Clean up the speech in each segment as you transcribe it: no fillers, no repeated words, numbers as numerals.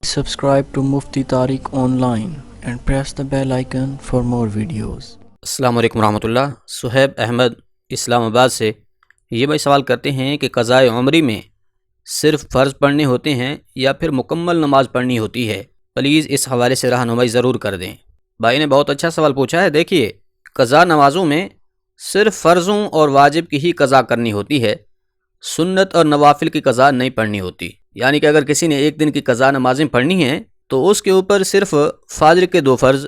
Subscribe to Mufti Tariq Online and press the bell icon for more videos. السلام علیکم ورحمۃ اللہ۔ صہیب احمد اسلام آباد سے یہ بھائی سوال کرتے ہیں کہ قضائے عمری میں صرف فرض پڑھنے ہوتے ہیں یا پھر مکمل نماز پڑھنی ہوتی ہے؟ پلیز اس حوالے سے رہنمائی ضرور کر دیں۔ بھائی نے بہت اچھا سوال پوچھا ہے۔ دیکھیے، قضا نمازوں میں صرف فرضوں اور واجب کی ہی قضا کرنی ہوتی ہے، سنت اور نوافل کی قضا نہیں پڑھنی ہوتی۔ یعنی کہ اگر کسی نے ایک دن کی قضا نمازیں پڑھنی ہیں تو اس کے اوپر صرف فجر کے 2 فرض،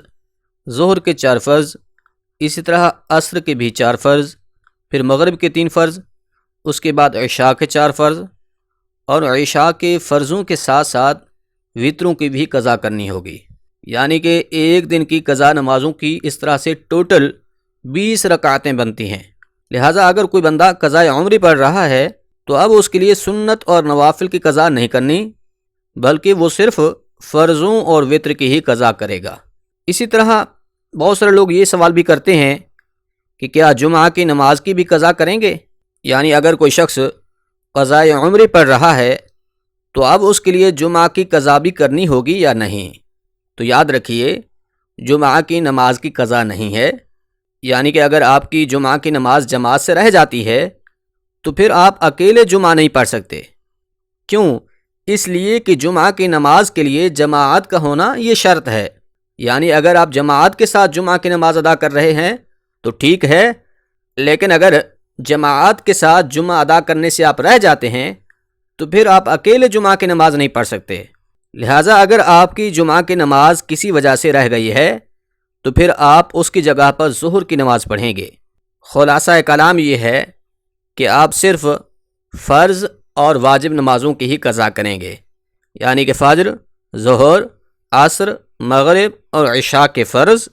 ظہر کے 4 فرض، اسی طرح عصر کے بھی 4 فرض، پھر مغرب کے 3 فرض، اس کے بعد عشاء کے 4 فرض، اور عشاء کے فرضوں کے ساتھ ساتھ وتروں کی بھی قضا کرنی ہوگی۔ یعنی کہ ایک دن کی قضا نمازوں کی اس طرح سے ٹوٹل 20 رکعتیں بنتی ہیں۔ لہٰذا اگر کوئی بندہ قضائے عمری پڑھ رہا ہے تو اب اس کے لیے سنت اور نوافل کی قضا نہیں کرنی، بلکہ وہ صرف فرضوں اور وتر کی ہی قضا کرے گا۔ اسی طرح بہت سارے لوگ یہ سوال بھی کرتے ہیں کہ کیا جمعہ کی نماز کی بھی قضا کریں گے؟ یعنی اگر کوئی شخص قضائے عمری پڑھ رہا ہے تو اب اس کے لیے جمعہ کی قضا بھی کرنی ہوگی یا نہیں؟ تو یاد رکھیے، جمعہ کی نماز کی قضا نہیں ہے۔ یعنی کہ اگر آپ کی جمعہ کی نماز جماعت سے رہ جاتی ہے تو پھر آپ اکیلے جمعہ نہیں پڑھ سکتے۔ کیوں؟ اس لیے کہ جمعہ کی نماز کے لیے جماعت کا ہونا یہ شرط ہے۔ یعنی اگر آپ جماعت کے ساتھ جمعہ کی نماز ادا کر رہے ہیں تو ٹھیک ہے، لیکن اگر جماعت کے ساتھ جمعہ ادا کرنے سے آپ رہ جاتے ہیں تو پھر آپ اکیلے جمعہ کی نماز نہیں پڑھ سکتے۔ لہٰذا اگر آپ کی جمعہ کی نماز کسی وجہ سے رہ گئی ہے تو پھر آپ اس کی جگہ پر ظہر کی نماز پڑھیں گے۔ خلاصہ کلام یہ ہے کہ آپ صرف فرض اور واجب نمازوں کی ہی قضا کریں گے، یعنی کہ فجر، ظہر، عصر، مغرب اور عشاء کے فرض،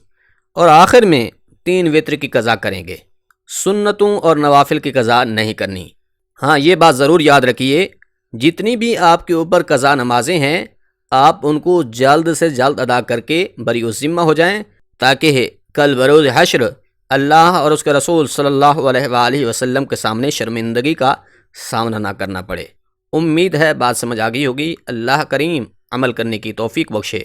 اور آخر میں 3 وتر کی قضا کریں گے۔ سنتوں اور نوافل کی قضا نہیں کرنی۔ ہاں، یہ بات ضرور یاد رکھیے، جتنی بھی آپ کے اوپر قضا نمازیں ہیں آپ ان کو جلد سے جلد ادا کر کے بری الذمہ ہو جائیں، تاکہ کل بروز حشر اللہ اور اس کے رسول صلی اللہ علیہ وآلہ وسلم کے سامنے شرمندگی کا سامنا نہ کرنا پڑے۔ امید ہے بات سمجھ آ گئی ہوگی۔ اللہ کریم عمل کرنے کی توفیق بخشے۔